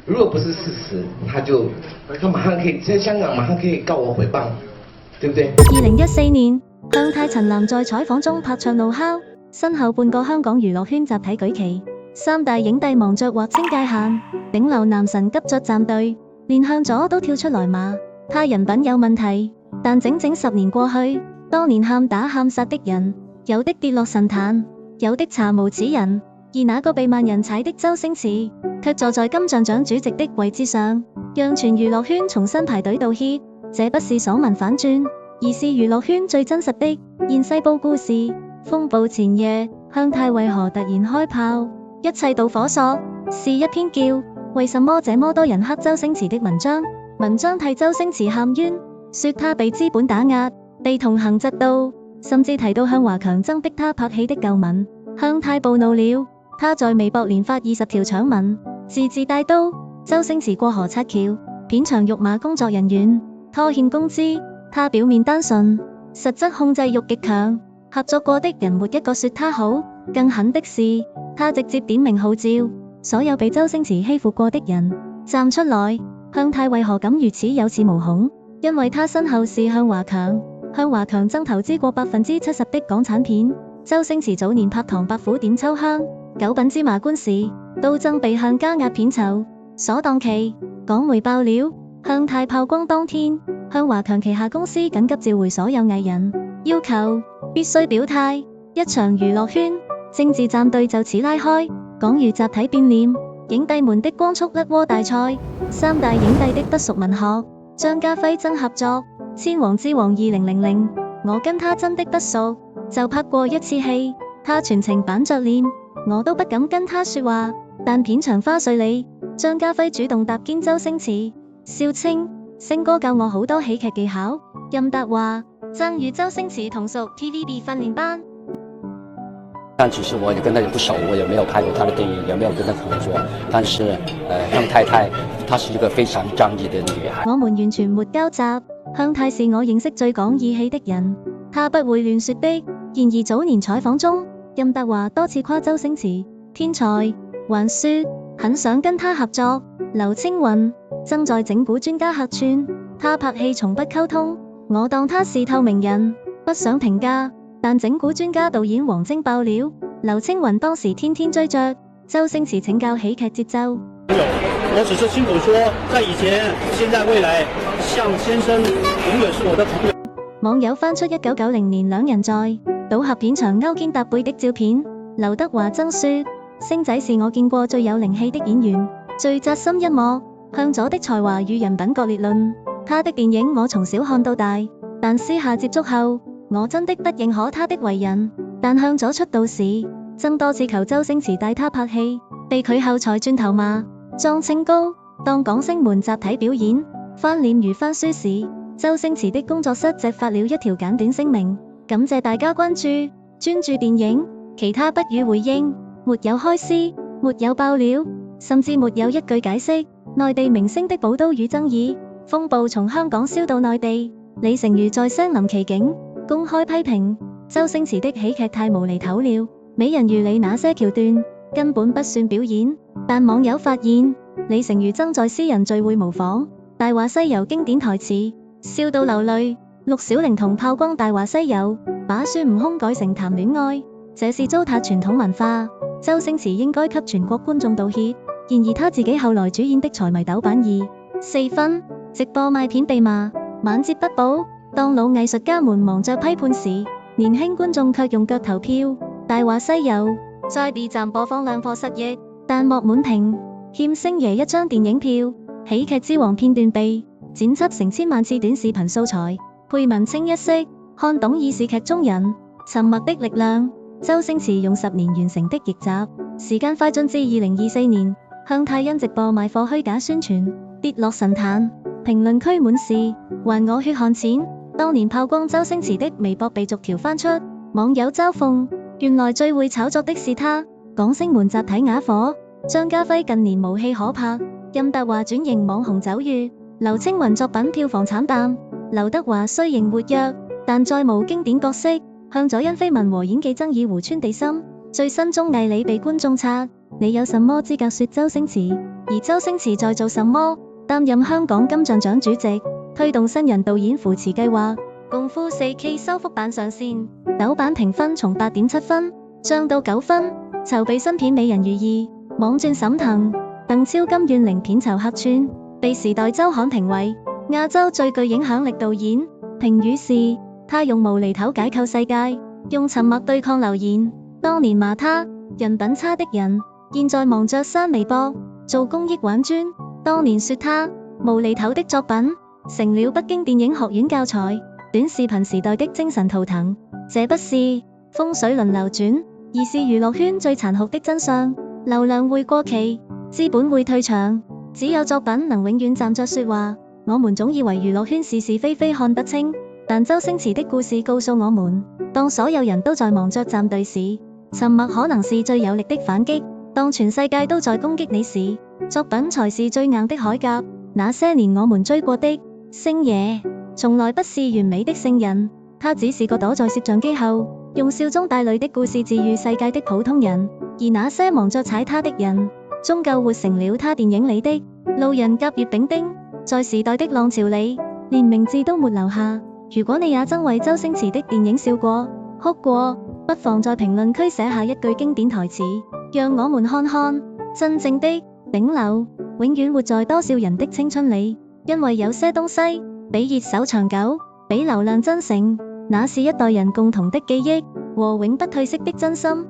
如果不是事實，他馬上可以在香港馬上可以告我誹謗，對不對？2014年，向太陳嵐在採訪中拍桌怒敲，身後半個香港娛樂圈集體舉旗，三大影帝忙着劃清界限，頂流男神急着站隊，連向佐都跳出來罵他人品有問題。但整整10年過去，當年喊打喊殺的人，有的跌落神壇，有的查無此人，而那個被萬人踩的周星馳，卻坐在金像獎主席的位置上，讓全娛樂圈重新排隊道歉。這不是爽文反轉，而是娛樂圈最真實的現世報故事。風暴前夜，向太為何突然開炮？一切導火索是一篇叫為什麼這麼多人黑周星馳的文章。文章替周星馳喊冤，說他被資本打壓，被同行嫉妒，甚至提到向華強爭逼他拍戲的舊聞。向太暴怒了，他在微博連發20條搶文，字字帶刀。周星馳過河拆橋，片場辱罵工作人員，拖欠工資。他表面單純，實質控制欲極強。合作過的人沒一個說他好，更狠的是，他直接點名號召所有被周星馳欺負過的人站出來。向太為何敢如此有恃無恐？因為他身後是向華強，向華強曾投資過70%的港產片。周星馳早年拍《唐伯虎點秋香》、《九品芝麻官》時，都曾被向加壓片酬所檔期。港媒爆料，向太炮轟當天，向華強旗下公司緊急召回所有藝人，要求必須表態。一場娛樂圈政治站隊就此拉開，講如集體變臉，影帝們的光速甩鍋大賽，三大影帝的不熟文學，張家輝爭合作，千王之王2000，我跟他真的不熟，就拍過一次戲，他全程板着臉，我都不敢跟他說話。但片場花絮裏，張家輝主動搭肩周星馳，笑稱星哥教我好多喜劇技巧。任達話曾與周星馳同屬 TVB 訓練班。但其實我也跟他也不熟，我也沒有拍過他的電影，也沒有跟他合作。但是，向太太，她是一個非常仗義的女孩。我們完全沒交集。向太是我認識最講義氣的人，他不會亂說的。然而早年採訪中，任達華多次誇周星馳天才，還說很想跟他合作。劉青雲正在整蠱專家客串，他拍戲從不溝通，我當他是透明人，不想評價。但整蠱專家導演王晶爆料，劉青雲當時天天追着周星馳請教喜劇節奏。我只是清楚說，在以前、現在、未來，向先生永遠是我的朋友。網友翻出1990年兩人在賭俠片場勾肩搭背的照片，劉德華曾說：星仔是我見過最有靈氣的演員，最扎心一幕。向佐的才華與人品各列論，他的電影我從小看到大，但私下接觸後，我真的不認可他的為人。但向佐出道時，曾多次求周星馳帶他拍戲，被拒後才轉頭罵裝清高。當港星們集體表演翻臉如翻書時，周星馳的工作室只發了一條簡短聲明，感謝大家關注，專注電影，其他不予回應，沒有開撕，沒有爆料，甚至沒有一句解釋。內地明星的寶刀與爭議風暴從香港燒到內地，李成儒在身臨其境公開批評周星馳的喜劇太無厘頭了，美人魚裏那些橋段根本不算表演。但網友發現李成儒曾在私人聚會模仿《大話西遊》經典台詞，笑到流淚。陸小玲同炮轟《大話西遊》，把孫悟空改成談戀愛，這是糟蹋傳統文化。周星馳應該給全國觀眾道歉。然而他自己後來主演的財迷豆瓣2.4分，直播賣片被罵，晚節不保。當老藝術家們忙着批判時，年輕觀眾卻用腳投票。《大話西遊》在 B 站播放量破10億，彈幕滿屏，欠星爺一張電影票。喜劇之王片段被剪輯成千萬次短視頻素材，配文清一色看懂已是劇中人。沉默的力量，周星馳用10年完成的逆襲，時間快進至2024年。向太因直播賣貨虛假宣傳跌落神壇，評論區滿是還我血汗錢。當年炮轟周星馳的微博被逐條翻出，網友嘲諷原來最會炒作的是他。港星們集體啞火，張家輝近年無戲可拍，任達華轉型網紅走穴，劉青雲作品票房慘淡，劉德華雖仍活躍，但再無經典角色。向佐因緋聞和演技爭議胡穿地心，最新綜藝裏被觀眾刷你有什麼資格說周星馳？而周星馳在做什麼？擔任香港金像獎主席，推動新人導演扶持計劃，功夫 4K 修復版上線，豆瓣評分從 8.7 分漲到9分，籌備新片《美人魚2》，網傳沈騰、鄧超金怨靈片酬客串，被時代週刊評為亞洲最具影響力導演。評語是：他用無厘頭解構世界，用沉默對抗流言。當年罵他人品差的人，現在忙着刪微博做公益玩磚。當年說他無厘頭的作品，成了北京電影學院教材，短視頻時代的精神圖騰。這不是風水輪流轉，而是娛樂圈最殘酷的真相。流量會過期，資本會退場，只有作品能永遠站着說話。我們總以為娛樂圈是是非非看不清，但周星馳的故事告訴我們，當所有人都在忙着站隊時，沉默可能是最有力的反擊。當全世界都在攻擊你時，作品才是最硬的鎧甲。那些年我們追過的星爺，從來不是完美的聖人，他只是個躲在攝像機後，用笑中帶淚的故事治癒世界的普通人。而那些忙着踩他的人，終究活成了他電影裏的路人甲、乙、丙、丁。在時代的浪潮裏，連名字都沒留下。如果你也曾為周星馳的電影笑過、哭過，不妨在評論區寫下一句經典台詞，讓我們看看真正的頂流永遠活在多少人的青春裏。因為有些東西比熱搜長久，比流量真誠，那是一代人共同的記憶和永不褪色的真心。